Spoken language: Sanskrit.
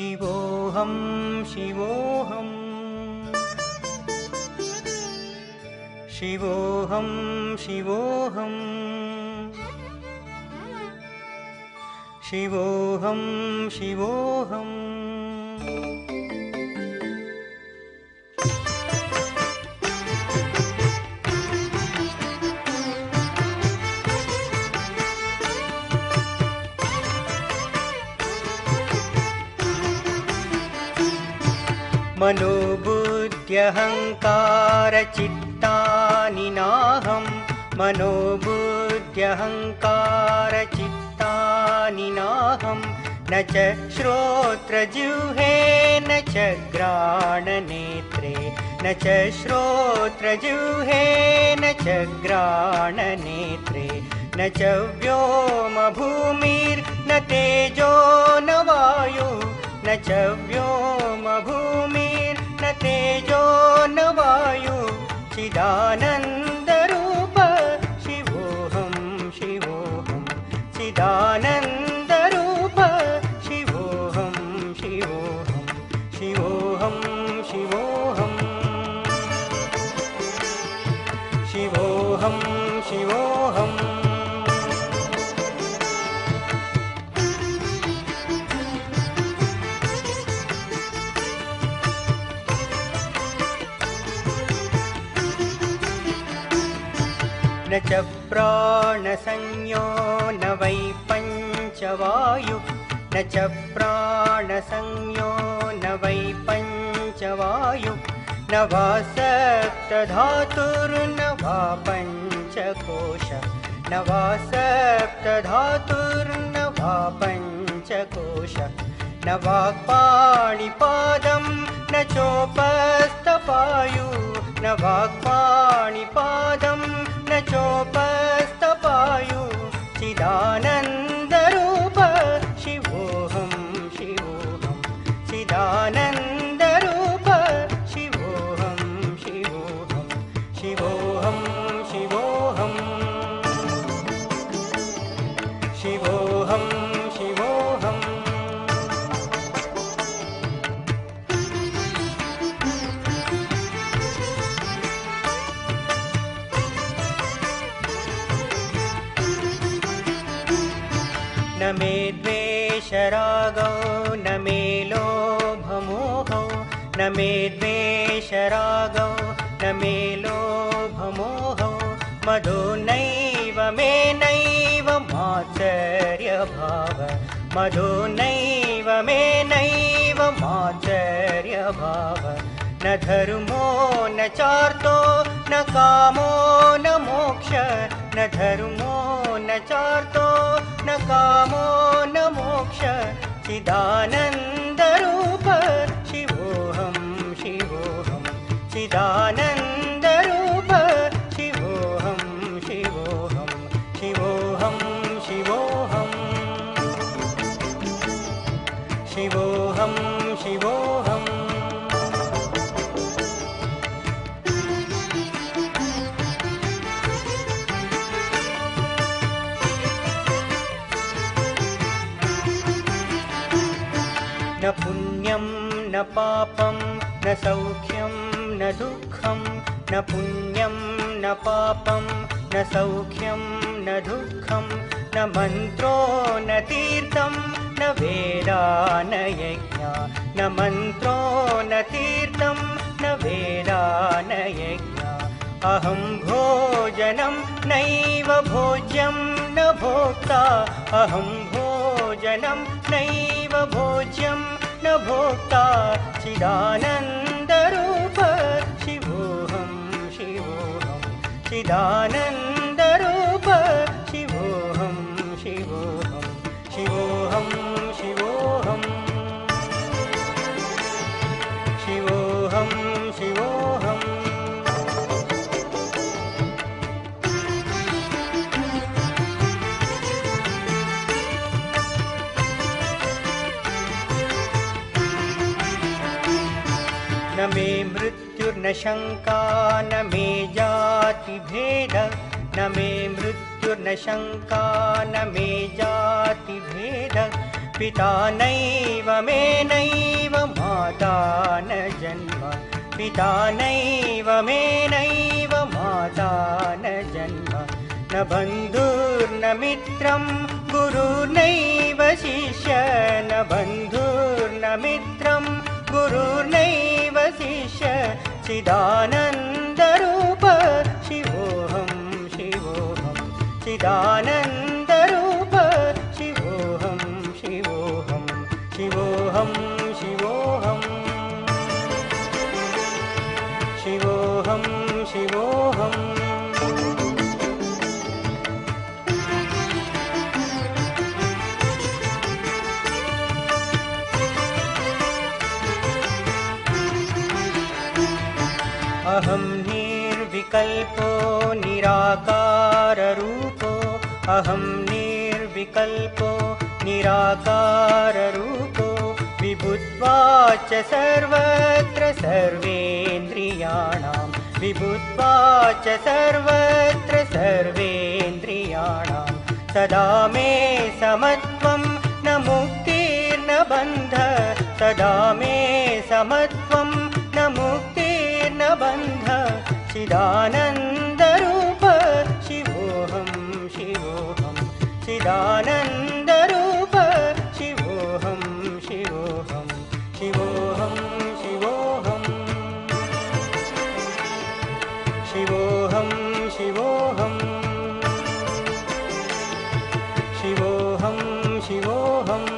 शिवोऽहं शिवोऽहं शिवोऽहं शिवोऽहं शिवोऽहं शिवोऽहम् मनोबुद्ध्यहङ्कारचित्तानि नाहं मनोबुद्ध्यहङ्कारचित्तानि नाहं न च श्रोत्रजिह्वे न च घ्राणनेत्रे न च श्रोत्रजिह्वे न च घ्राणनेत्रे न च व्योमभूमिर्न तेजो न वायु न च व्योमभूमिर्न तेजो न वायु चिदानन्दरूप शिवोऽहं शिवोऽहं चिदानन्दरूप शिवोऽहं शिवोऽहं शिवोऽहं शिवोऽहं शिवोऽहं शिवोऽहम् न च प्राणसंज्ञो न वै पञ्चवायु न च प्राणसंज्ञो न वै पञ्चवायु न वा सप्तधातुर्न वा पञ्चकोश न वा सप्तधातुर्न वा पञ्चकोश न वाक्पाणिपादं न चोपस्थपायु न वाक्पाणिपादं न चोपस्थपायु चिदानन्दरूप शिवोऽहं शिवोऽहं चिदानन्दरूप शिवोऽहं शिवोऽहं शिवोऽहं शिवोऽहं शिवोऽहं शिवोऽहम् न मे द्वेषरागौ न मे लोभमोहौ न मे द्वेषरागौ न मे लोभमोहौ मदो नैव मे नैव मात्सर्यभाव मदो नैव मे नैव मात्सर्यभाव न धर्मो न चार्तो न कामो न मोक्ष न धर्मो न चार्तो न कामो न मोक्ष चिदानन्दरूप शिवोऽहं शिवोऽहं चिदानन्दरूप शिवोऽहं शिवोऽहं शिवोऽहं शिवोऽहं शिवोऽहं शिवोऽहम् न पुण्यं न पापं न सौख्यं न दुःखं न पुण्यं न पापं न सौख्यं न दुःखं न मन्त्रो न तीर्थं न वेदा न यज्ञा न मन्त्रो न तीर्थं न वेदा न यज्ञा अहं भोजनं नैव भोज्यं न भोक्ता अहं भोजनं नैव भोज्यं न भोक्ता चिदानन्दरूप शिवोऽहं शिवोऽहं चिदानन्दरूप शिवोऽहं शिवोऽहं शिवोऽहं शिवोऽहं शिवोऽहं शिवोऽहम् न मे मृत्युर्न शङ्का न मे जातिभेद न मे मृत्युर्न शङ्का न मे जातिभेद पिता नैव मे नैव माता न जन्म पिता नैव मे नैव माता न जन्म न बन्धुर्न मित्रं गुरुर्नैव शिष्य न बन्धुर्न मित्रं गुरुर्नैव शिष्य चिदानन्दरूप शिवोऽहं शिवोऽहं चिदानन्दरूप शिवोऽहं शिवोऽहं शिवोऽहं शिवोऽहं शिवोऽहं शिवोऽहम् अहं निर्विकल्पो निराकाररूपो अहं निर्विकल्पो निराकाररूपो विभुत्वाच सर्वत्र सर्वेन्द्रियाणां विभुत्वाच सर्वत्र सर्वेन्द्रियाणां सदा मे समत्वं न मुक्तिर्न बन्धः सदा मे समत्वं न मुक्तिर्न बन्धः चिदानन्दरूप शिवोऽहं शिवोऽहं चिदानन्दरूप शिवोऽहं शिवोऽहं शिवोऽहं शिवोऽहं शिवोऽहं शिवोऽहं शिवोऽहं शिवोऽहम्